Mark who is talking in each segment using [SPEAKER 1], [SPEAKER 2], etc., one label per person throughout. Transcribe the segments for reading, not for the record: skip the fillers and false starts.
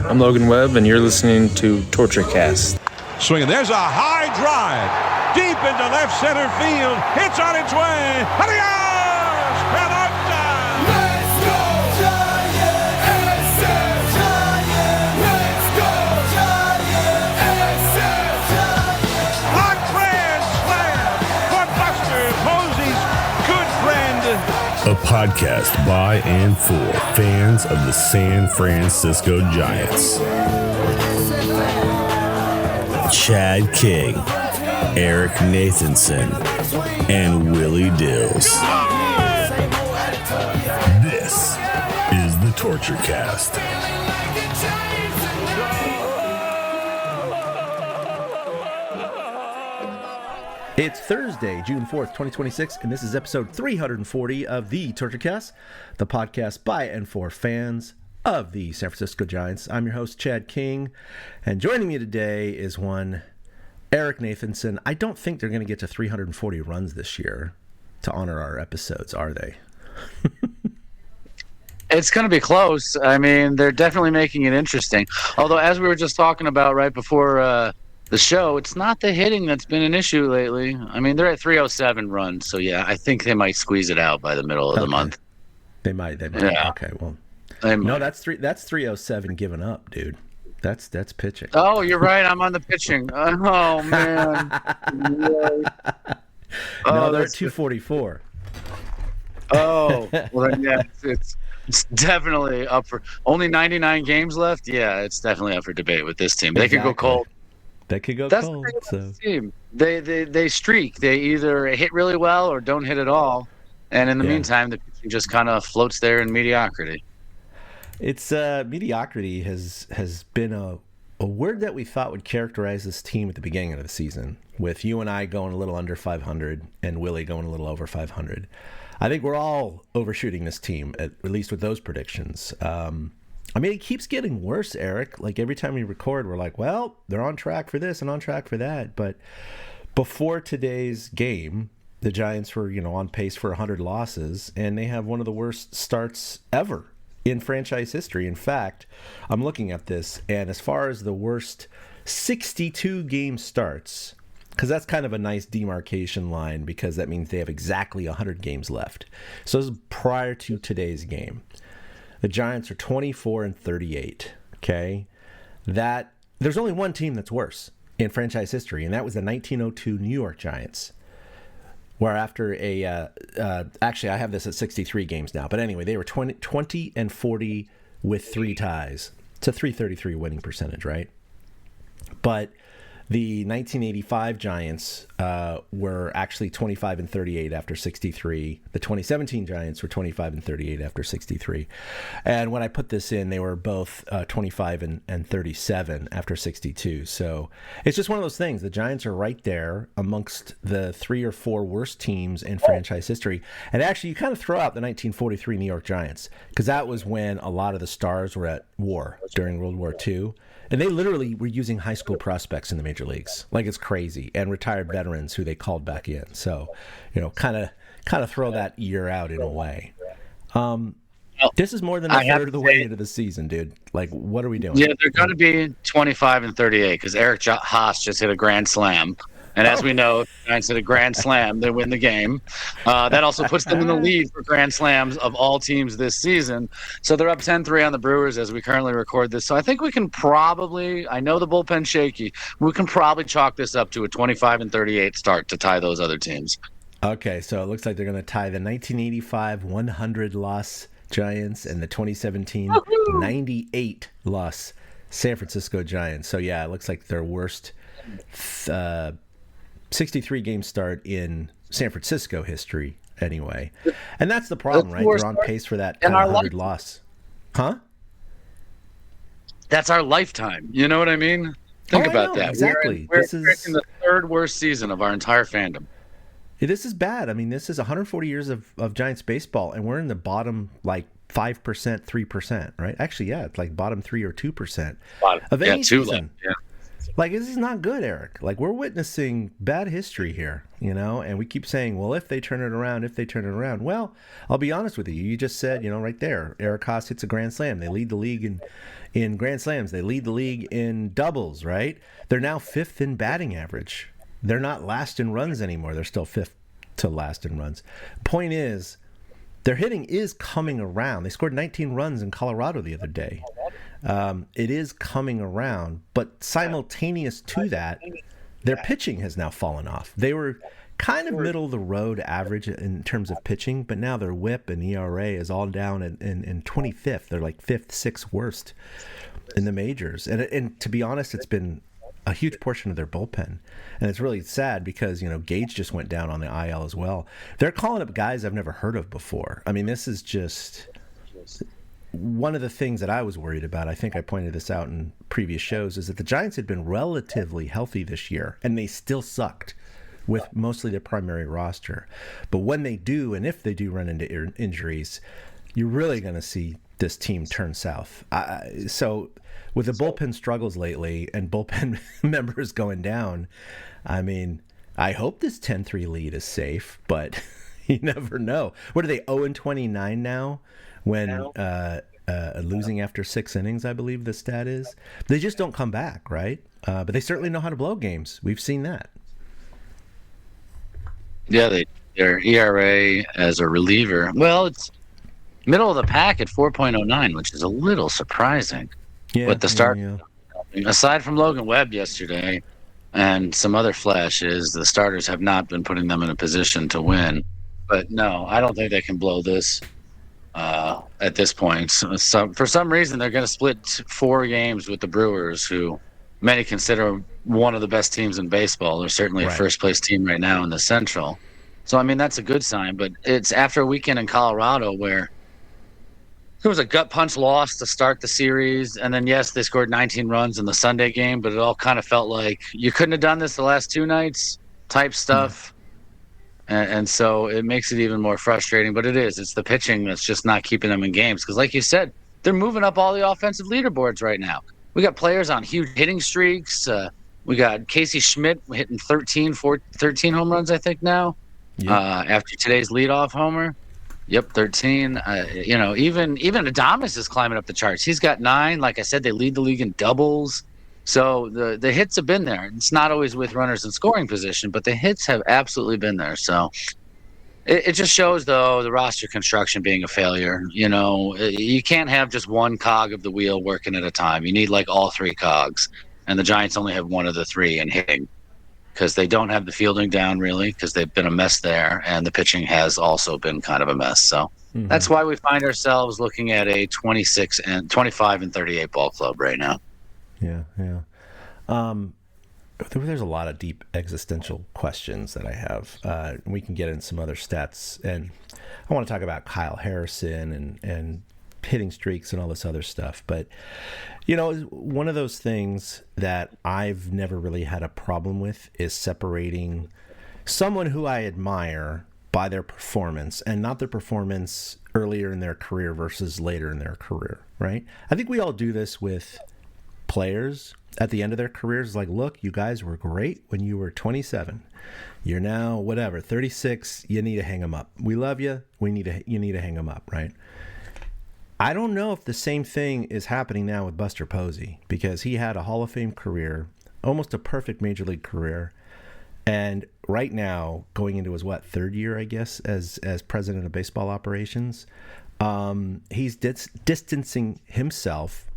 [SPEAKER 1] I'm Logan Webb, and you're listening to Torture Cast.
[SPEAKER 2] Swinging. There's a high drive. Deep into left center field. It's on its way. Adios! Pelota!
[SPEAKER 3] Let's go Giants! SF Giants! Let's go Giants! SF Giants!
[SPEAKER 2] A grand slam for Buster Posey's good friend.
[SPEAKER 4] A podcast by and for fans of the San Francisco Giants. Chad King, Eric Nathanson, and Willie Dills. This is the Torture Cast.
[SPEAKER 5] It's Thursday, June 4th, 2026, and this is episode 340 of the Torture Cast, the podcast by and for fans of the San Francisco Giants. I'm your host, Chad King, and joining me today is one Eric Nathanson. I don't think they're going to get to 340 runs this year to honor our episodes, are they?
[SPEAKER 6] It's going to be close. I mean, they're definitely making it interesting. Although, as we were just talking about right before the show, it's not the hitting that's been an issue lately. I mean, they're at 307 runs, so yeah, I think they might squeeze it out by the middle of the month.
[SPEAKER 5] They might.
[SPEAKER 6] Yeah.
[SPEAKER 5] Okay, well. No, that's 307 given up, dude. That's pitching.
[SPEAKER 6] Oh, you're right. I'm on the pitching. Oh man.
[SPEAKER 5] No, they're at 244.
[SPEAKER 6] Oh, well then, yeah, it's definitely up for only 99 games left. Yeah, it's definitely up for debate with this team. They could go cold.
[SPEAKER 5] They could go
[SPEAKER 6] That's
[SPEAKER 5] cold.
[SPEAKER 6] The thing
[SPEAKER 5] So
[SPEAKER 6] about this team. They streak. They either hit really well or don't hit at all. And in the meantime, the pitching just kind of floats there in mediocrity.
[SPEAKER 5] It's mediocrity has been a word that we thought would characterize this team at the beginning of the season, with you and I going a little under 500 and Willie going a little over 500. I think we're all overshooting this team, at least with those predictions. I mean, it keeps getting worse, Eric. Like every time we record, we're like, well, they're on track for this and on track for that. But before today's game, the Giants were, on pace for 100 losses, and they have one of the worst starts ever in franchise history. In fact, I'm looking at this, and as far as the worst 62 game starts, because that's kind of a nice demarcation line, because that means they have exactly 100 games left. So this is prior to today's game. The Giants are 24-38. Okay, there's only one team that's worse in franchise history, and that was the 1902 New York Giants. Where after actually I have this at 63 games now, but anyway, they were 20-40 with 3 ties. It's a 333 winning percentage, right? But the 1985 Giants were actually 25-38 after 63. The 2017 Giants were 25-38 after 63. And when I put this in, they were both 25-37 after 62. So it's just one of those things. The Giants are right there amongst the 3 or 4 worst teams in franchise history. And actually, you kind of throw out the 1943 New York Giants, because that was when a lot of the stars were at war during World War II. And they literally were using high school prospects in the major leagues. Like, it's crazy. And retired veterans who they called back in. So, kind of throw that year out in a way. This is more than a third of the way into the season, dude. Like, what are we doing?
[SPEAKER 6] Yeah, they're going to be 25-38 because Eric Haas just hit a grand slam. And as we know, if the Giants hit a grand slam, they win the game. That also puts them in the lead for grand slams of all teams this season. So they're up 10-3 on the Brewers as we currently record this. So I think we can probably, I know the bullpen's shaky, we can probably chalk this up to a 25-38 start to tie those other teams.
[SPEAKER 5] Okay, so it looks like they're going to tie the 1985 100-loss Giants and the 2017 98-loss San Francisco Giants. So yeah, it looks like their worst 63-game start in San Francisco history anyway. And that's the problem, right? They're on pace for that 100 loss. Huh?
[SPEAKER 6] That's our lifetime. You know what I mean? Think about that.
[SPEAKER 5] Exactly.
[SPEAKER 6] We're in the third worst season of our entire fandom.
[SPEAKER 5] This is bad. I mean, this is 140 years of Giants baseball, and we're in the bottom, 5%, 3%, right? Actually, yeah, it's like bottom 3 or 2% of any season.
[SPEAKER 6] Yeah.
[SPEAKER 5] Like, this is not good, Eric. Like, we're witnessing bad history here, and we keep saying, well, if they turn it around. Well, I'll be honest with you. You just said, right there, Eric Haas hits a grand slam. They lead the league in grand slams. They lead the league in doubles, right? They're now 5th in batting average. They're not last in runs anymore. They're still 5th to last in runs. Point is, their hitting is coming around. They scored 19 runs in Colorado the other day. It is coming around, but simultaneous to that, their pitching has now fallen off. They were kind of middle of the road average in terms of pitching, but now their WHIP and ERA is all down in 25th. They're like 5th, 6th worst in the majors. And to be honest, it's been a huge portion of their bullpen. And it's really sad because, Gage just went down on the IL as well. They're calling up guys I've never heard of before. I mean, this is just one of the things that I was worried about. I think I pointed this out in previous shows, is that the Giants had been relatively healthy this year, and they still sucked with mostly their primary roster. But when they do, and if they do run into injuries, you're really going to see this team turn south. So with the bullpen struggles lately and bullpen members going down, I mean, I hope this 10-3 lead is safe, but you never know. What are they, 0-29 now when losing after 6 innings, I believe the stat is? They just don't come back, right? But they certainly know how to blow games. We've seen that.
[SPEAKER 6] Yeah, their ERA as a reliever, well, it's middle of the pack at 4.09, which is a little surprising.
[SPEAKER 5] Yeah,
[SPEAKER 6] with the start,
[SPEAKER 5] yeah.
[SPEAKER 6] Aside from Logan Webb yesterday and some other flashes, the starters have not been putting them in a position to win. But no, I don't think they can blow this at this point. So for some reason, they're going to split 4 games with the Brewers, who many consider one of the best teams in baseball. They're certainly a first-place team right now in the Central. So, I mean, that's a good sign. But it's after a weekend in Colorado where it was a gut punch loss to start the series. And then, yes, they scored 19 runs in the Sunday game, but it all kind of felt like you couldn't have done this the last 2 nights type stuff. And so it makes it even more frustrating. But it's the pitching that's just not keeping them in games. Because like you said, they're moving up all the offensive leaderboards right now. We got players on huge hitting streaks. We got Casey Schmidt hitting 13 home runs, I think, now, after today's leadoff homer. Yep, 13. Even Adames is climbing up the charts. He's got 9. Like I said, they lead the league in doubles. So the hits have been there. It's not always with runners in scoring position, but the hits have absolutely been there. So it just shows, though, the roster construction being a failure. You can't have just one cog of the wheel working at a time. You need like all 3 cogs. And the Giants only have one of the 3 in hitting because they don't have the fielding down really, because they've been a mess there. And the pitching has also been kind of a mess. So that's why we find ourselves looking at a 25 and 38 ball club right now.
[SPEAKER 5] Yeah. There's a lot of deep existential questions that I have. We can get in some other stats, and I want to talk about Kyle Harrison and hitting streaks and all this other stuff. But, one of those things that I've never really had a problem with is separating someone who I admire by their performance and not their performance earlier in their career versus later in their career, right? I think we all do this with players at the end of their careers. Like, look, you guys were great when you were 27. You're now 36. You need to hang them up. We love you. You need to hang them up, right? I don't know if the same thing is happening now with Buster Posey, because he had a Hall of Fame career, almost a perfect major league career, and right now going into his 3rd year, I guess, as president of baseball operations, he's distancing himself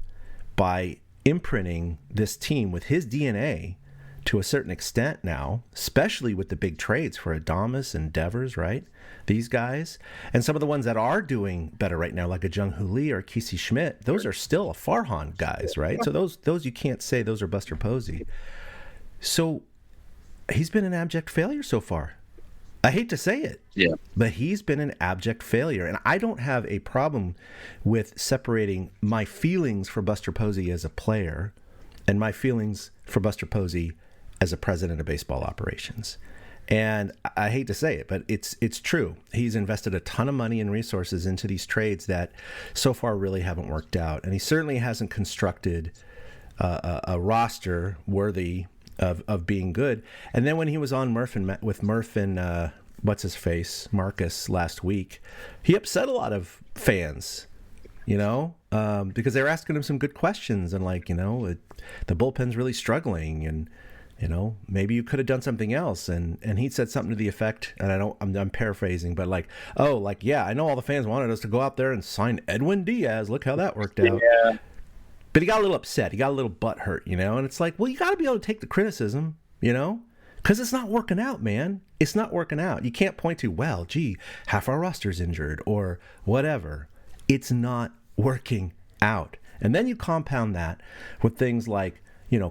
[SPEAKER 5] by imprinting this team with his DNA to a certain extent now, especially with the big trades for Adames and Devers, right? These guys. And some of the ones that are doing better right now, like a Jung Lee or Casey Schmidt, those are still Farhan guys, right? So those you can't say those are Buster Posey. So he's been an abject failure so far. I hate to say it, but he's been an abject failure. And I don't have a problem with separating my feelings for Buster Posey as a player and my feelings for Buster Posey as a president of baseball operations. And I hate to say it, but it's true. He's invested a ton of money and resources into these trades that so far really haven't worked out. And he certainly hasn't constructed a roster worthy of being good. And then when he was on with Murph and what's his face Marcus last week, he upset a lot of fans, because they were asking him some good questions and the bullpen's really struggling and maybe you could have done something else. And he said something to the effect, and I'm paraphrasing, but yeah, I know all the fans wanted us to go out there and sign Edwin Diaz. Look how that worked out.
[SPEAKER 6] Yeah.
[SPEAKER 5] But he got a little upset. He got a little butthurt, and it's like, well, you got to be able to take the criticism, because it's not working out, man. It's not working out. You can't point to, well, gee, half our roster's injured or whatever. It's not working out. And then you compound that with things like,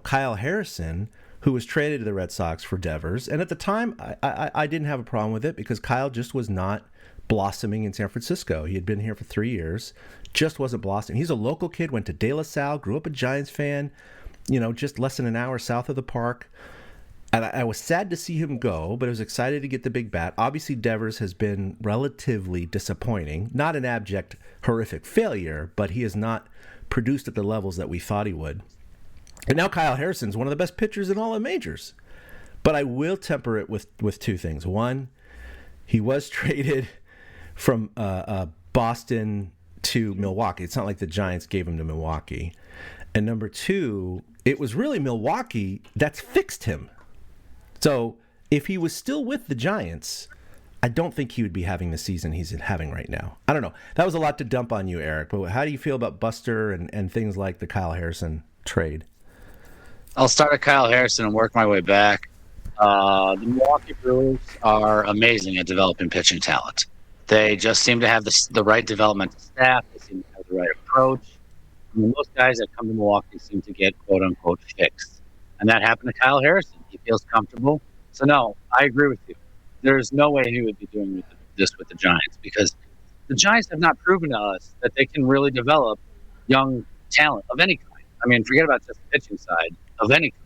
[SPEAKER 5] Kyle Harrison, who was traded to the Red Sox for Devers. And at the time, I didn't have a problem with it because Kyle just was not blossoming in San Francisco. He had been here for 3 years, just wasn't blossoming. He's a local kid, went to De La Salle, grew up a Giants fan, just less than an hour south of the park. And I was sad to see him go, but I was excited to get the big bat. Obviously, Devers has been relatively disappointing. Not an abject, horrific failure, but he has not produced at the levels that we thought he would. And now Kyle Harrison's one of the best pitchers in all the majors. But I will temper it with two things. One, he was traded from Boston to Milwaukee. It's not like the Giants gave him to Milwaukee. And number two, it was really Milwaukee that's fixed him. So if he was still with the Giants, I don't think he would be having the season he's having right now. I don't know. That was a lot to dump on you, Eric. But how do you feel about Buster and things like the Kyle Harrison trade?
[SPEAKER 6] I'll start at Kyle Harrison and work my way back. The Milwaukee Brewers are amazing at developing pitching talent. They just seem to have the right developmental staff. They seem to have the right approach. I mean, most guys that come to Milwaukee seem to get quote-unquote fixed. And that happened to Kyle Harrison. He feels comfortable. So, no, I agree with you. There's no way he would be doing this with the Giants because the Giants have not proven to us that they can really develop young talent of any kind. I mean, forget about just the pitching side, of any kind.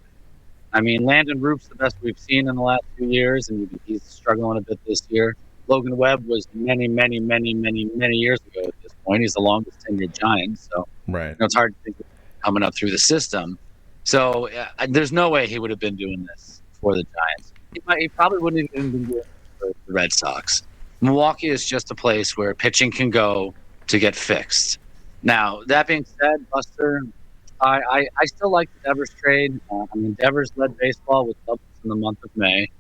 [SPEAKER 6] I mean, Landon Roop's the best we've seen in the last 2 years, and he's struggling a bit this year. Logan Webb was many years ago at this point. He's the longest tenured Giant, so
[SPEAKER 5] right.
[SPEAKER 6] It's hard to think of coming up through the system. So there's no way he would have been doing this for the Giants. He probably wouldn't have even been doing it for the Red Sox. Milwaukee is just a place where pitching can go to get fixed. Now, that being said, Buster, I still like the Devers trade. Devers led baseball with doubles in the month of May.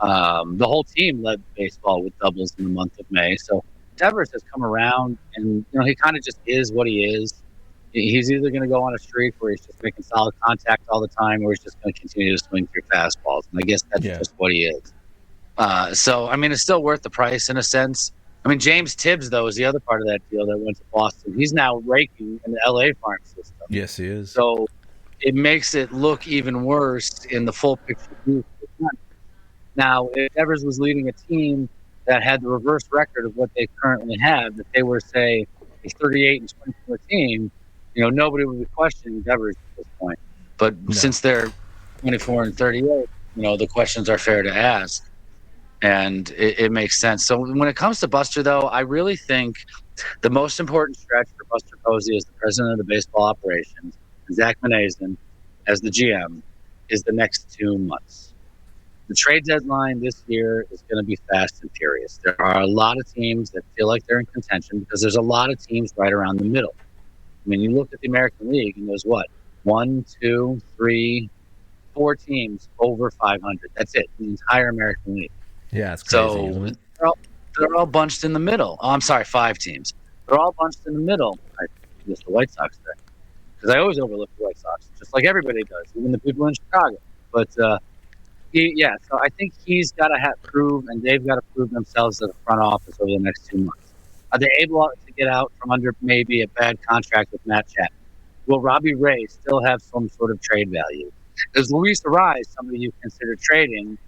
[SPEAKER 6] The whole team led baseball with doubles in the month of May. So Devers has come around, and he kind of just is what he is. He's either going to go on a streak where he's just making solid contact all the time, or he's just going to continue to swing through fastballs. And I guess that's just what he is. So it's still worth the price in a sense. James Tibbs, though, is the other part of that deal that went to Boston. He's now raking in the LA farm system.
[SPEAKER 5] Yes, he is.
[SPEAKER 6] So it makes it look even worse in the full picture view. Now, if Devers was leading a team that had the reverse record of what they currently have, if they were, say, a 38-24 team, nobody would be questioning Devers at this point. But since they're 24-38, the questions are fair to ask. And it makes sense. So when it comes to Buster, though, I really think the most important stretch for Buster Posey as the president of the baseball operations, Zach Manazin as the GM, is the next 2 months. The trade deadline this year is going to be fast and furious. There are a lot of teams that feel like they're in contention because there's a lot of teams right around the middle. You look at the American League and there's 1, 2, 3, 4 teams over 500. That's it, the entire American League.
[SPEAKER 5] Yeah, it's crazy.
[SPEAKER 6] So they're all bunched in the middle. Oh, I'm sorry, 5 teams. They're all bunched in the middle. I missed the White Sox there because I always overlook the White Sox, just like everybody does, even the people in Chicago. But so I think he's got to prove, and they've got to prove themselves to the front office over the next 2 months. Are they able to get out from under maybe a bad contract with Matt Chapman? Will Robbie Ray still have some sort of trade value? Is Luis Arraez somebody you consider trading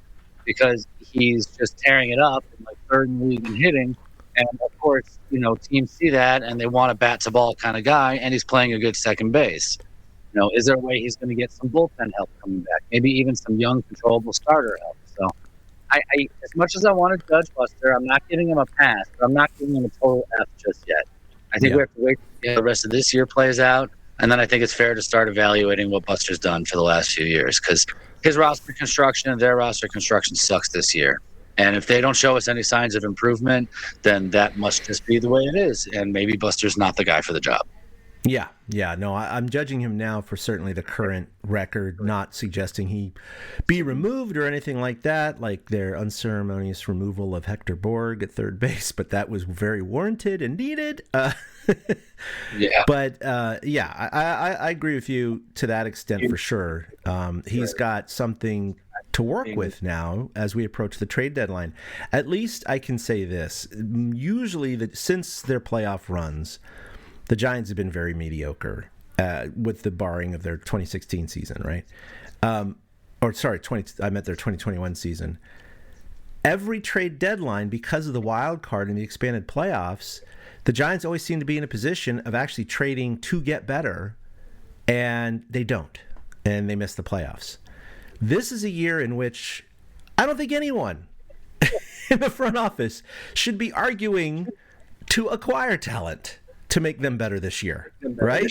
[SPEAKER 6] because he's just tearing it up in third in the league in hitting? And of course, teams see that and they want a bat to ball kind of guy, and he's playing a good second base. Is there a way he's going to get some bullpen help coming back? Maybe even some young, controllable starter help. So, I as much as I want to judge Buster, I'm not giving him a pass, but I'm not giving him a total F just yet. I think we have to wait to see how the rest of this year plays out. And then I think it's fair to start evaluating what Buster's done for the last few years, because his roster construction and their roster construction sucks this year. And if they don't show us any signs of improvement, then that must just be the way it is. And maybe Buster's not the guy for the job.
[SPEAKER 5] Yeah. No, I'm judging him now for certainly the current record, not suggesting he be removed or anything like that, like their unceremonious removal of Hector Borg at third base, but that was very warranted and needed.
[SPEAKER 6] Yeah.
[SPEAKER 5] But I agree with you to that extent for sure. He's got something to work with now as we approach the trade deadline. At least I can say this. Usually, since their playoff runs, the Giants have been very mediocre, with the barring of their 2016 season, right? I meant their 2021 season. Every trade deadline, because of the wild card and the expanded playoffs, the Giants always seem to be in a position of actually trading to get better, and they don't, and they miss the playoffs. This is a year in which I don't think anyone in the front office should be arguing to acquire talent to make them better this year, right?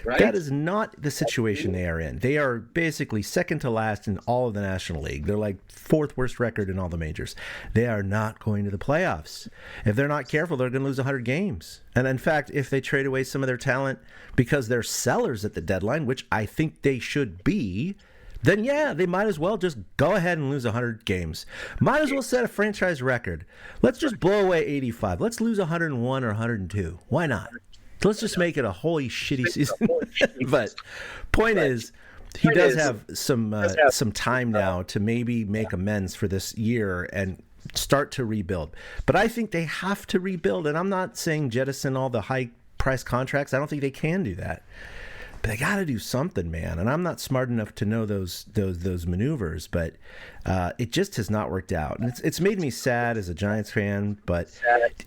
[SPEAKER 5] That is not the situation they are in. They are basically second to last in all of the National League. They're like fourth worst record in all the majors. They are not going to the playoffs. If they're not careful, they're going to lose 100 games. And in fact, if they trade away some of their talent because they're sellers at the deadline, which I think they should be, then yeah, they might as well just go ahead and lose 100 games. Might as well set a franchise record. Let's just blow away 85. Let's lose 101 or 102. Why not? Let's just make it a wholly shitty season. But point is, he does have some time now to maybe make amends for this year and start to rebuild. But I think they have to rebuild, and I'm not saying jettison all the high price contracts. I don't think they can do that. But they got to do something, man. And I'm not smart enough to know those maneuvers, but it just has not worked out. And it's made me sad as a Giants fan, but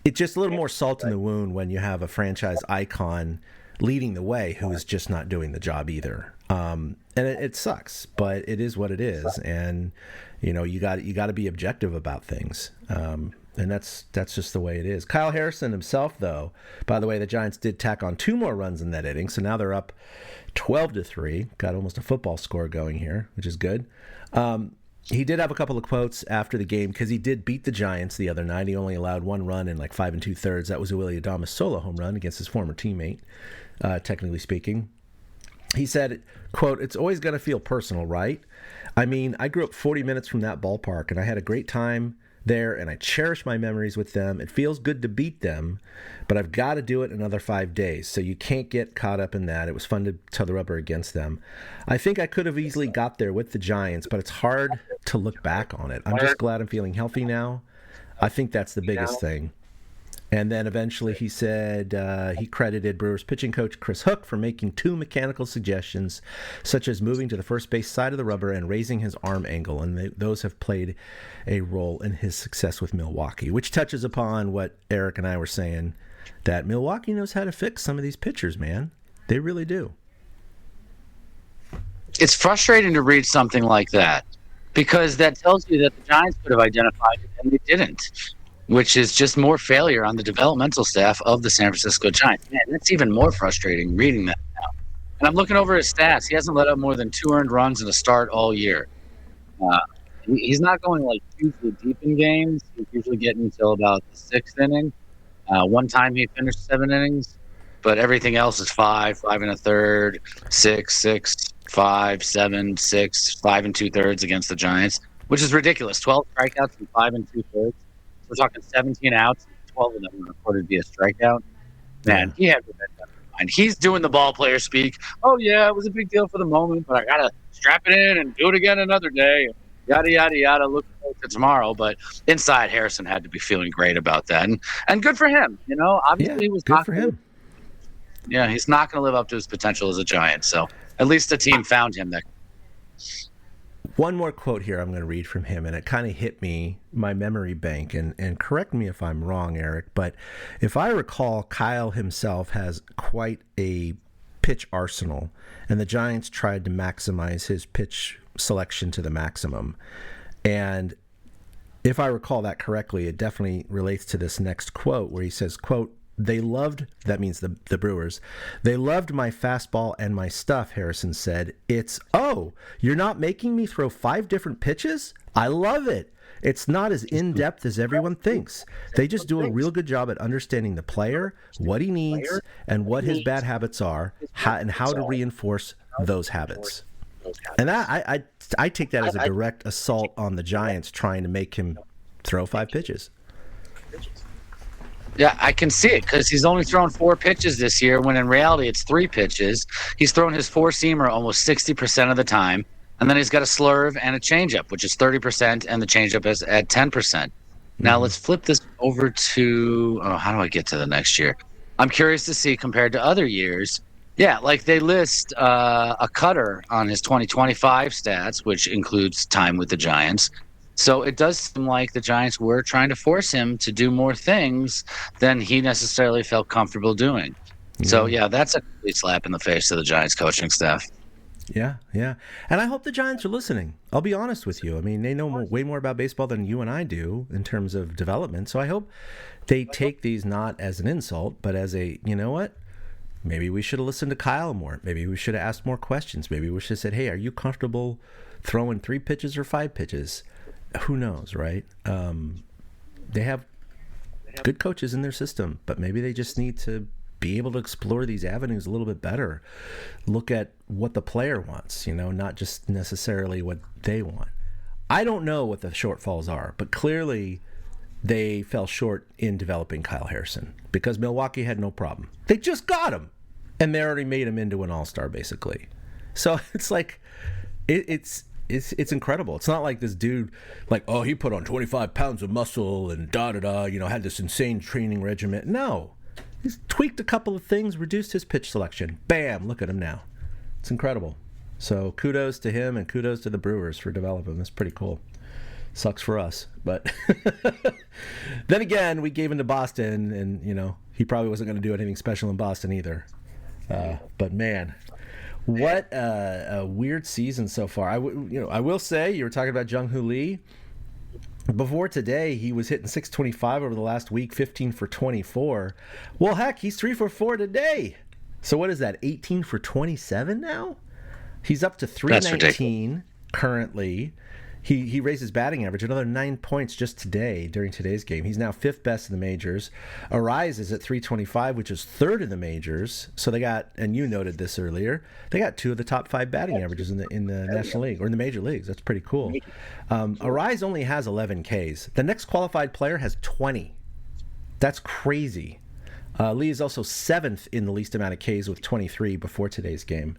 [SPEAKER 5] it's just a little more salt in the wound when you have a franchise icon leading the way who is just not doing the job either. And it sucks, but it is what it is. And you got to be objective about things. And that's just the way it is. Kyle Harrison himself, though, by the way, the Giants did tack on 2 more runs in that inning, so now they're up 12-3. Got almost a football score going here, which is good. He did have a couple of quotes after the game because he did beat the Giants the other night. He only allowed 1 run in like 5 2/3. That was a Willie Adames solo home run against his former teammate, technically speaking. He said, quote, "It's always going to feel personal, right? I mean, I grew up 40 minutes from that ballpark, and I had a great time there, and I cherish my memories with them. It feels good to beat them, but I've got to do it another 5 days, so you can't get caught up in that. It was fun to toe the rubber against them. I think I could have easily got there with the Giants, but it's hard to look back on it. I'm just glad I'm feeling healthy now. I think that's the biggest thing." And then eventually he said he credited Brewers pitching coach Chris Hook for making 2 mechanical suggestions, such as moving to the first base side of the rubber and raising his arm angle. And those have played a role in his success with Milwaukee, which touches upon what Eric and I were saying, that Milwaukee knows how to fix some of these pitchers, man. They really do.
[SPEAKER 6] It's frustrating to read something like that because that tells you that the Giants could have identified it and they didn't, which is just more failure on the developmental staff of the San Francisco Giants. Man, that's even more frustrating reading that now. And I'm looking over his stats. He hasn't let up more than 2 earned runs in a start all year. He's not going like hugely deep in games. He's usually getting until about the 6th inning. One time he finished 7 innings, but everything else is 5, 5 1/3, 6, 6, 5, 7, 6, 5 2/3 against the Giants, which is ridiculous. 12 strikeouts and 5 2/3. We're talking 17 outs, 12 of them were recorded via strikeout. Man, he had revenge on his mind. He's doing the ball player speak. Oh, yeah, it was a big deal for the moment, but I got to strap it in and do it again another day. Yada, yada, yada. Look forward to tomorrow. But inside, Harrison had to be feeling great about that. And good for him. Obviously, he was
[SPEAKER 5] good for him.
[SPEAKER 6] Yeah, he's not going to live up to his potential as a Giant. So at least the team found him there.
[SPEAKER 5] One more quote here I'm going to read from him, and it kind of hit me, my memory bank, and correct me if I'm wrong, Eric, but if I recall, Kyle himself has quite a pitch arsenal, and the Giants tried to maximize his pitch selection to the maximum. And if I recall that correctly, it definitely relates to this next quote where he says, quote, They loved, that means the Brewers, they loved my fastball and my stuff, Harrison said. It's, oh, you're not making me throw 5 different pitches? I love it. It's not as in-depth as everyone thinks. They just do a real good job at understanding the player, what he needs, and what his bad habits are, and how to reinforce those habits. And that I take that as a direct assault on the Giants trying to make him throw 5 pitches.
[SPEAKER 6] Yeah, I can see it because he's only thrown 4 pitches this year when in reality it's 3 pitches. He's thrown his 4-seamer almost 60% of the time. And then he's got a slurve and a changeup, which is 30%, and the changeup is at 10%. Now let's flip this over to how do I get to the next year? I'm curious to see compared to other years. Yeah, like they list a cutter on his 2025 stats, which includes time with the Giants. So it does seem like the Giants were trying to force him to do more things than he necessarily felt comfortable doing. So, yeah, that's a complete slap in the face to the Giants coaching staff.
[SPEAKER 5] Yeah. And I hope the Giants are listening. I'll be honest with you. I mean, they know way more about baseball than you and I do in terms of development. So I hope they take these not as an insult, but as a, you know what? Maybe we should have listened to Kyle more. Maybe we should have asked more questions. Maybe we should have said, hey, are you comfortable throwing 3 pitches or 5 pitches? Who knows, right? They have good coaches in their system, but maybe they just need to be able to explore these avenues a little bit better. Look at what the player wants, not just necessarily what they want. I don't know what the shortfalls are, but clearly they fell short in developing Kyle Harrison because Milwaukee had no problem. They just got him, and they already made him into an all-star, basically. So it's like, it's incredible. It's not like this dude, like, oh, he put on 25 pounds of muscle and had this insane training regimen. No. He's tweaked a couple of things, reduced his pitch selection. Bam, look at him now. It's incredible. So kudos to him and kudos to the Brewers for developing him. That's pretty cool. Sucks for us. But then again, we gave him to Boston, and, he probably wasn't going to do anything special in Boston either. But, man, what a weird season so far. I will say, you were talking about Jung Lee. Before today, he was hitting 625 over the last week, 15 for 24. Well, heck, he's 3 for 4 today. So what is that, 18 for 27 now? He's up to 319 currently. He raised his batting average another 9 points just today during today's game. He's now 5th best in the majors. Arraez is at 325, which is 3rd in the majors. So they got, and you noted this earlier, they got 2 of the top 5 batting averages in the National League or in the major leagues. That's pretty cool. Arraez only has 11 Ks. The next qualified player has 20. That's crazy. Lee is also 7th in the least amount of Ks with 23 before today's game.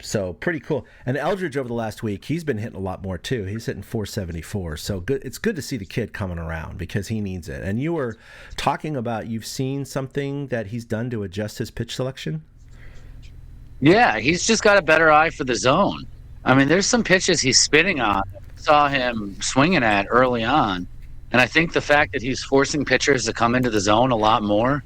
[SPEAKER 5] So pretty cool. And Eldridge over the last week, he's been hitting a lot more too. He's hitting 474. So good. It's good to see the kid coming around because he needs it. And you were talking about you've seen something that he's done to adjust his pitch selection.
[SPEAKER 6] Yeah, he's just got a better eye for the zone. I mean, there's some pitches he's spinning on. Saw him swinging at early on. And I think the fact that he's forcing pitchers to come into the zone a lot more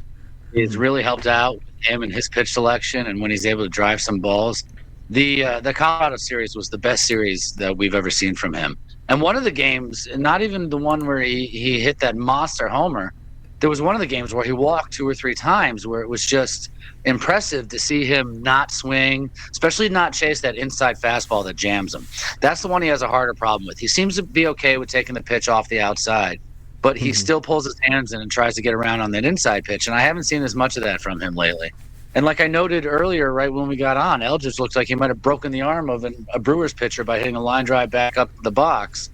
[SPEAKER 6] has really helped out him and his pitch selection, and when he's able to drive some balls. The Colorado series was the best series that we've ever seen from him. And one of the games, not even the one where he hit that monster homer, there was one of the games where he walked 2 or 3 times where it was just impressive to see him not swing, especially not chase that inside fastball that jams him. That's the one he has a harder problem with. He seems to be okay with taking the pitch off the outside, but he still pulls his hands in and tries to get around on that inside pitch, and I haven't seen as much of that from him lately. And like I noted earlier, right when we got on, Eldridge looks like he might have broken the arm of a Brewers pitcher by hitting a line drive back up the box.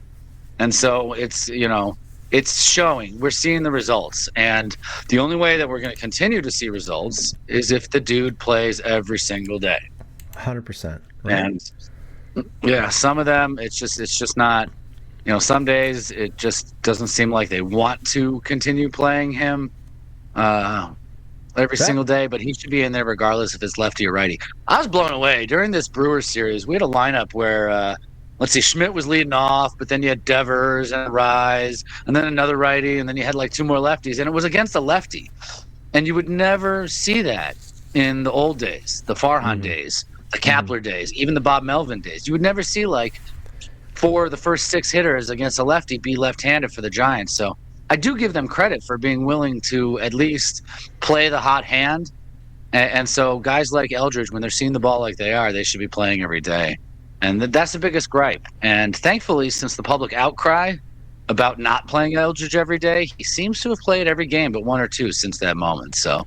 [SPEAKER 6] And so it's showing. We're seeing the results. And the only way that we're going to continue to see results is if the dude plays every single day.
[SPEAKER 5] 100%.
[SPEAKER 6] Right? And, yeah, some of them, it's just not – some days it just doesn't seem like they want to continue playing him every single day, but he should be in there regardless if it's lefty or righty. I was blown away. During this Brewers series, we had a lineup where, Schmidt was leading off, but then you had Devers and Arraez, and then another righty, and then you had like 2 more lefties, and it was against a lefty. And you would never see that in the old days, the Farhan days, the Kapler days, even the Bob Melvin days. You would never see like 4 of the first 6 hitters against a lefty be left-handed for the Giants. So I do give them credit for being willing to at least play the hot hand. And so guys like Eldridge, when they're seeing the ball like they are, they should be playing every day. And that's the biggest gripe. And thankfully, since the public outcry about not playing Eldridge every day, he seems to have played every game but one or two since that moment. So,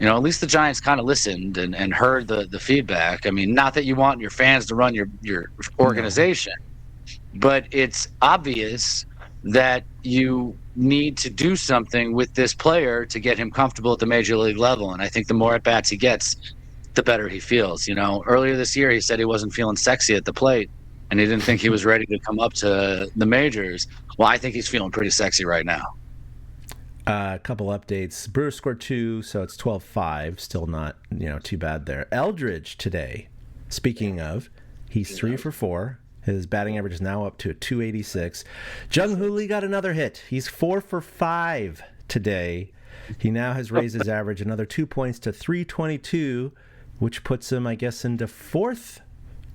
[SPEAKER 6] at least the Giants kind of listened and heard the feedback. I mean, not that you want your fans to run your organization, but it's obvious that you need to do something with this player to get him comfortable at the major league level. And I think the more at-bats he gets, the better he feels. Earlier this year, he said he wasn't feeling sexy at the plate, and he didn't think he was ready to come up to the majors. Well, I think he's feeling pretty sexy right now.
[SPEAKER 5] A couple updates. Brewers scored 2, so it's 12-5. Still not, too bad there. Eldridge today, speaking of, he's 3 for 4. His batting average is now up to a 286. Jung Lee got another hit. He's 4 for 5 today. He now has raised his average another 2 points to 322, which puts him, I guess, into 4th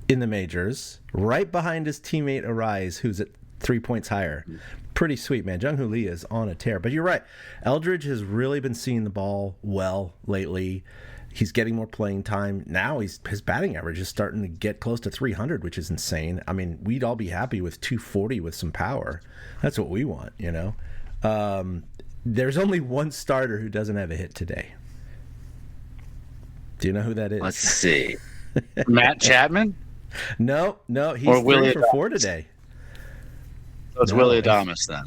[SPEAKER 5] in the majors, right behind his teammate Arraez, who's at 3 points higher. Pretty sweet, man. Jung Lee is on a tear. But you're right. Eldridge has really been seeing the ball well lately. He's getting more playing time. Now his batting average is starting to get close to 300, which is insane. I mean, we'd all be happy with 240 with some power. That's what we want, There's only one starter who doesn't have a hit today. Do you know who that is?
[SPEAKER 6] Let's see. Matt Chapman?
[SPEAKER 5] No, he's 3 for 4 today.
[SPEAKER 6] So it's Willie Adames then.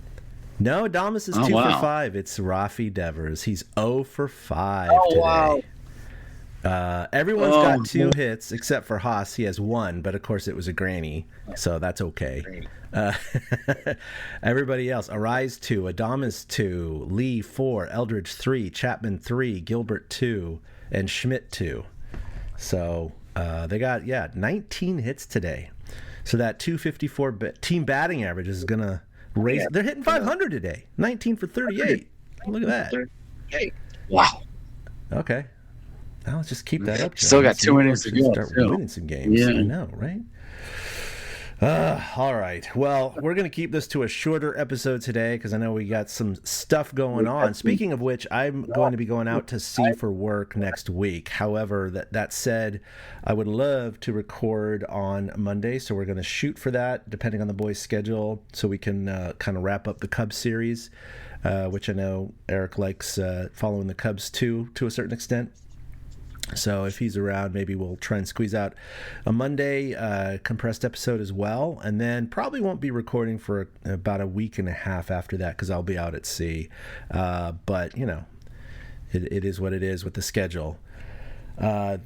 [SPEAKER 5] No, Adames is 2 for 5. It's Rafi Devers. He's 0 for 5 today. Wow. Everyone's got 2 hits except for Haas. He has 1, but of course it was a granny, so that's okay. Everybody else: Arraez 2, Adames 2, Lee 4, Eldridge 3, Chapman 3, Gilbert 2, and Schmidt 2. So they got 19 hits today. So that 254 team batting average is going to raise. They're hitting 500 today. 19 for 38. Look at that.
[SPEAKER 6] Wow.
[SPEAKER 5] Okay. Now let's just keep that up.
[SPEAKER 6] Still got 2 innings to go.
[SPEAKER 5] Start winning some games.
[SPEAKER 6] Yeah.
[SPEAKER 5] I know, right? All right. Well, we're going to keep this to a shorter episode today because I know we got some stuff going on. Speaking of which, I'm going to be going out to sea for work next week. However, that said, I would love to record on Monday, so we're going to shoot for that, depending on the boys' schedule, so we can kind of wrap up the Cubs series, which I know Eric likes following the Cubs too, to a certain extent. So if he's around, maybe we'll try and squeeze out a Monday compressed episode as well. And then probably won't be recording for about a week and a half after that because I'll be out at sea. But, it is what it is with the schedule. Well,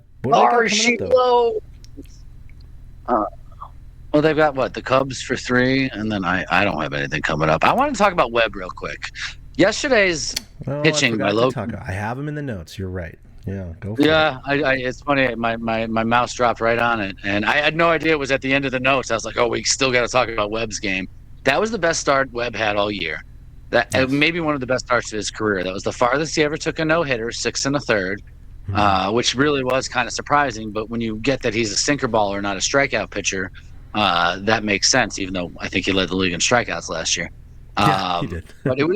[SPEAKER 6] they've got, the Cubs for 3, and then I don't have anything coming up. I want to talk about Webb real quick. Yesterday's pitching by Logan.
[SPEAKER 5] I have him in the notes. You're right. Yeah, go for it.
[SPEAKER 6] Yeah, it's funny. My mouse dropped right on it, and I had no idea it was at the end of the notes. I was like, oh, we still got to talk about Webb's game. That was the best start Webb had all year. Maybe one of the best starts of his career. That was the farthest he ever took a no-hitter, 6 1/3, which really was kind of surprising. But when you get that he's a sinker baller, not a strikeout pitcher, that makes sense, even though I think he led the league in strikeouts last year.
[SPEAKER 5] He did.
[SPEAKER 6] But it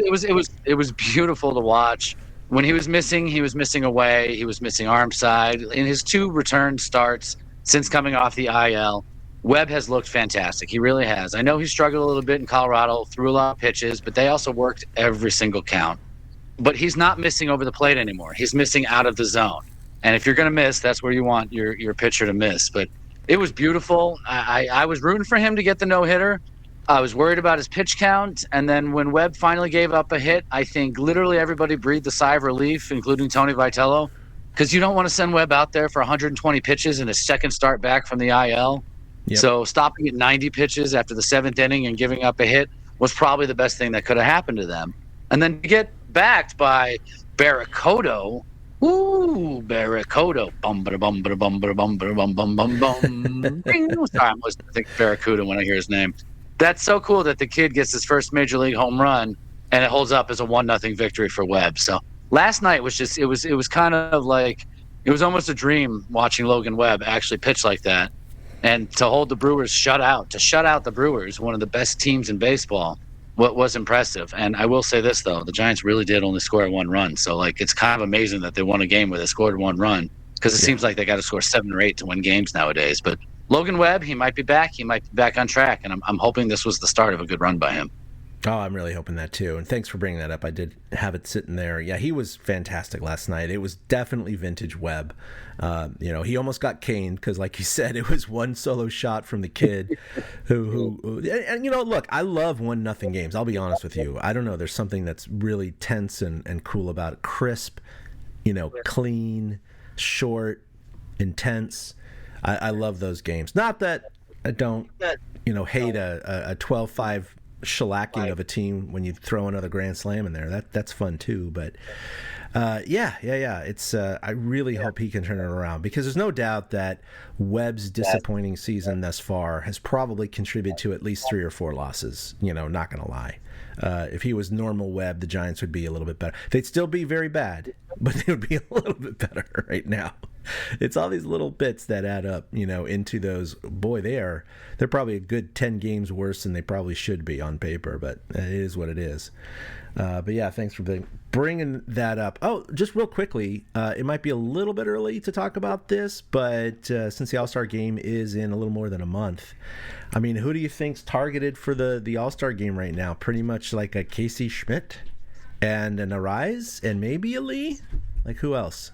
[SPEAKER 6] was beautiful to watch. When he was missing away. He was missing arm side. In his 2 return starts since coming off the IL, Webb has looked fantastic. He really has. I know he struggled a little bit in Colorado, threw a lot of pitches, but they also worked every single count. But he's not missing over the plate anymore. He's missing out of the zone. And if you're going to miss, that's where you want your pitcher to miss. But it was beautiful. I was rooting for him to get the no-hitter. I was worried about his pitch count, and then when Webb finally gave up a hit, I think literally everybody breathed a sigh of relief, including Tony Vitello, because you don't want to send Webb out there for 120 pitches in his second start back from the IL.
[SPEAKER 5] Yep.
[SPEAKER 6] So stopping at 90 pitches after the 7th inning and giving up a hit was probably the best thing that could have happened to them. And then to get backed by Barracodo, Barracodo, bum ba bum ba bum ba bum ba bum bum bum bum. Sorry, I'm listening to Barracuda when I hear his name. That's so cool that the kid gets his first major league home run, and it holds up as a 1-0 victory for Webb. So last night was just it was kind of like it was almost a dream watching Logan Webb actually pitch like that, and to hold the Brewers shut out the Brewers, one of the best teams in baseball, what was impressive. And I will say this, though. The Giants really did only score 1 run. So, like, it's kind of amazing that they won a game where they scored 1 run because it seems like they got to score 7 or 8 to win games nowadays. But Logan Webb, he might be back. He might be back on track. And I'm hoping this was the start of a good run by him.
[SPEAKER 5] Oh, I'm really hoping that too. And thanks for bringing that up. I did have it sitting there. Yeah, he was fantastic last night. It was definitely vintage Webb. He almost got caned because, like you said, it was one solo shot from the kid and look, I love 1-0 games. I'll be honest with you. I don't know. There's something that's really tense and cool about it. Crisp, clean, short, intense. I love those games. Not that I don't, hate a 12-5 shellacking of a team when you throw another grand slam in there. That's fun too. But it's I really hope he can turn it around, because there's no doubt that Webb's disappointing season thus far has probably contributed to at least 3 or 4 losses. Not gonna lie. If he was normal Webb, the Giants would be a little bit better. They'd still be very bad, but they would be a little bit better right now. It's all these little bits that add up, into those. Boy, they're probably a good 10 games worse than they probably should be on paper, but it is what it is. But yeah, thanks for bringing that up. Oh, just real quickly, it might be a little bit early to talk about this, but since the All-Star game is in a little more than a month, I mean, who do you think's targeted for the All-Star game right now? Pretty much like a Casey Schmidt and an Arraez and maybe a Lee? Like, who else?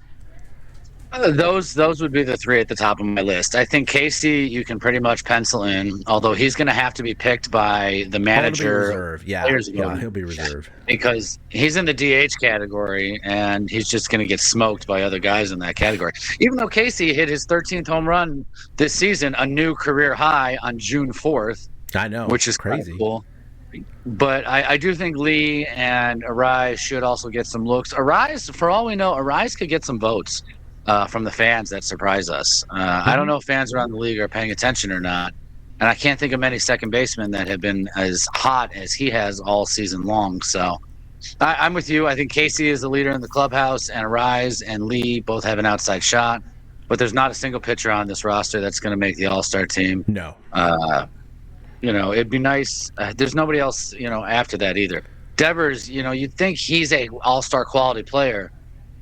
[SPEAKER 6] Those would be the 3 at the top of my list. I think Casey, you can pretty much pencil in, although he's going to have to be picked by the manager.
[SPEAKER 5] He'll be reserved.
[SPEAKER 6] Because he's in the DH category, and he's just going to get smoked by other guys in that category. Even though Casey hit his 13th home run this season, a new career high on June 4th.
[SPEAKER 5] I know.
[SPEAKER 6] Which is
[SPEAKER 5] crazy.
[SPEAKER 6] Cool. But I do think Lee and Arraez should also get some looks. Arraez, for all we know, Arraez could get some votes from the fans that surprise us. I don't know if fans around the league are paying attention or not. And I can't think of many second basemen that have been as hot as he has all season long. So I'm with you. I think Casey is the leader in the clubhouse, and Arraez and Lee both have an outside shot. But there's not a single pitcher on this roster that's going to make the All-Star team.
[SPEAKER 5] No.
[SPEAKER 6] It'd be nice. There's nobody else, after that either. Devers, you'd think he's a All-Star quality player.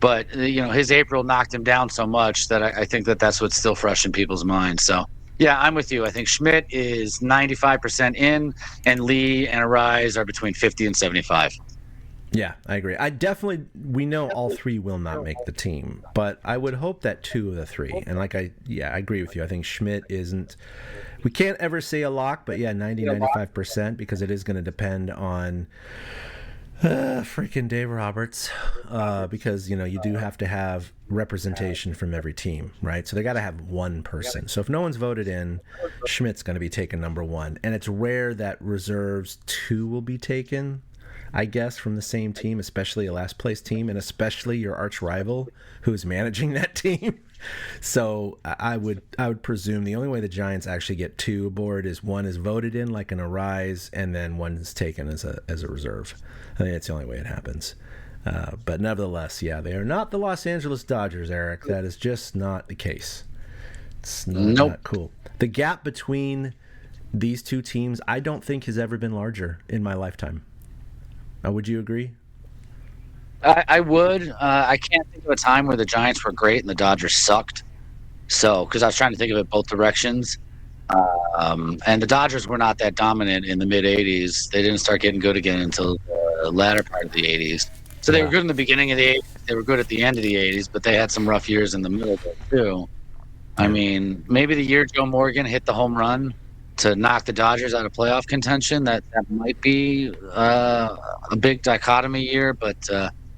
[SPEAKER 6] But, his April knocked him down so much that I think that's what's still fresh in people's minds. So, yeah, I'm with you. I think Schmidt is 95% in, and Lee and Arraez are between 50 and 75.
[SPEAKER 5] Yeah, I agree. We know all 3 will not make the team, but I would hope that 2 of the 3. And I agree with you. I think Schmidt isn't. We can't ever say a lock, but 95%, because it is going to depend on freaking Dave Roberts, because you do have to have representation from every team, right? So they got to have one person. So if no one's voted in, Schmidt's going to be taken number 1, and it's rare that reserves 2 will be taken, I guess, from the same team, especially a last place team, and especially your arch rival who's managing that team. So I would presume the only way the Giants actually get 2 aboard is 1 is voted in, like an Arraez, and then 1 is taken as a reserve. I think that's the only way it happens. But nevertheless, they are not the Los Angeles Dodgers, Eric. That is just not the case. It's not cool. The gap between these 2 teams, I don't think has ever been larger in my lifetime. Would you agree?
[SPEAKER 6] I would. I can't think of a time where the Giants were great and the Dodgers sucked. So, because I was trying to think of it both directions. And the Dodgers were not that dominant in the mid-'80s. They didn't start getting good again until the latter part of the '80s. So they were good in the beginning of the '80s. They were good at the end of the '80s, but they had some rough years in the middle of it, too. I mean, maybe the year Joe Morgan hit the home run to knock the Dodgers out of playoff contention, that might be a big dichotomy year, but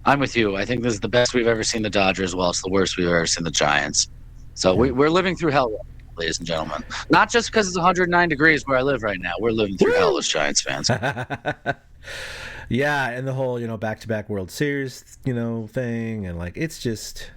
[SPEAKER 6] I'm with you. I think this is the best we've ever seen the Dodgers, while it's the worst we've ever seen the Giants. So we're living through hell, ladies and gentlemen. Not just because it's 109 degrees where I live right now. We're living through hell as Giants fans.
[SPEAKER 5] Yeah, and the whole, back-to-back World Series, thing, and it's just,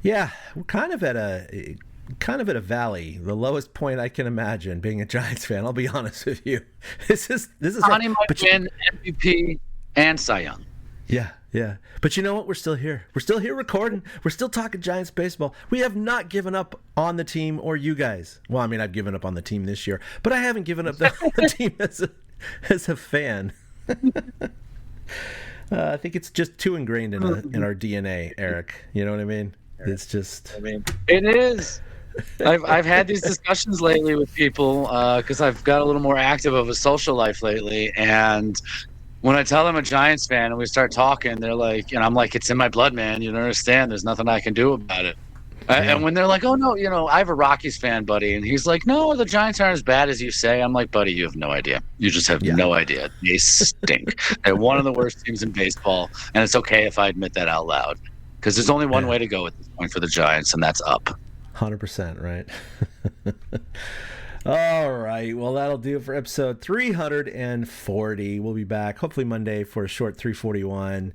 [SPEAKER 5] we're kind of at a valley, the lowest point I can imagine being a Giants fan. I'll be honest with you. This is
[SPEAKER 6] Honey might win MVP and Cy Young.
[SPEAKER 5] Yeah, Yeah. But you know what? We're still here. We're still here recording. We're still talking Giants baseball. We have not given up on the team or you guys. Well, I mean, I've given up on the team this year, but I haven't given up the team as a fan. I think it's just too ingrained in our DNA, Eric. You know what I mean? It's just.
[SPEAKER 6] I mean, it is. I've had these discussions lately with people because I've got a little more active of a social life lately, and when I tell them I'm a Giants fan and we start talking, they're like, and I'm like, it's in my blood, man. You don't understand. There's nothing I can do about it. And when they're like, oh, no, I have a Rockies fan, buddy. And he's like, no, the Giants aren't as bad as you say. I'm like, buddy, you have no idea. You just have no idea. They stink. They're one of the worst teams in baseball. And it's okay if I admit that out loud. Because there's only one way to go at this point for the Giants, and that's up.
[SPEAKER 5] 100%, right? All right. Well, that'll do it for episode 340. We'll be back hopefully Monday for a short 341.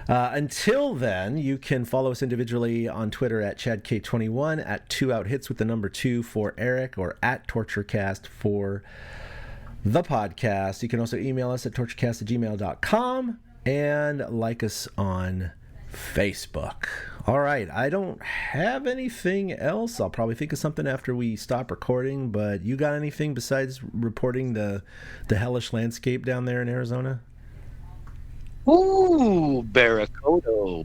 [SPEAKER 5] Until then, you can follow us individually on Twitter at ChadK21, at 2outhits with the number 2 for Eric, or at TortureCast for the podcast. You can also email us at torturecast@gmail.com and like us on Facebook. All right. I don't have anything else. I'll probably think of something after we stop recording, but you got anything besides reporting the hellish landscape down there in Arizona?
[SPEAKER 6] Ooh, Barracuda.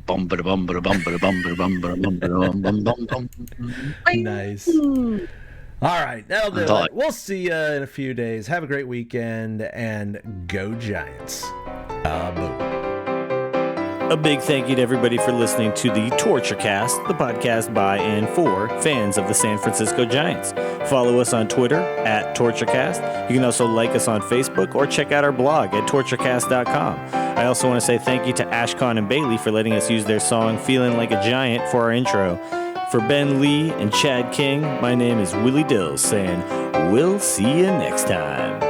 [SPEAKER 5] Nice. All right, that'll do it. We'll see you in a few days. Have a great weekend, and go Giants. Boom.
[SPEAKER 1] A big thank you to everybody for listening to the TortureCast, the podcast by and for fans of the San Francisco Giants. Follow us on Twitter at TortureCast. You can also like us on Facebook or check out our blog at torturecast.com. I also want to say thank you to Ashcon and Bailey for letting us use their song Feeling Like a Giant for our intro. For Ben Lee and Chad King, my name is Willie Dills saying, we'll see you next time.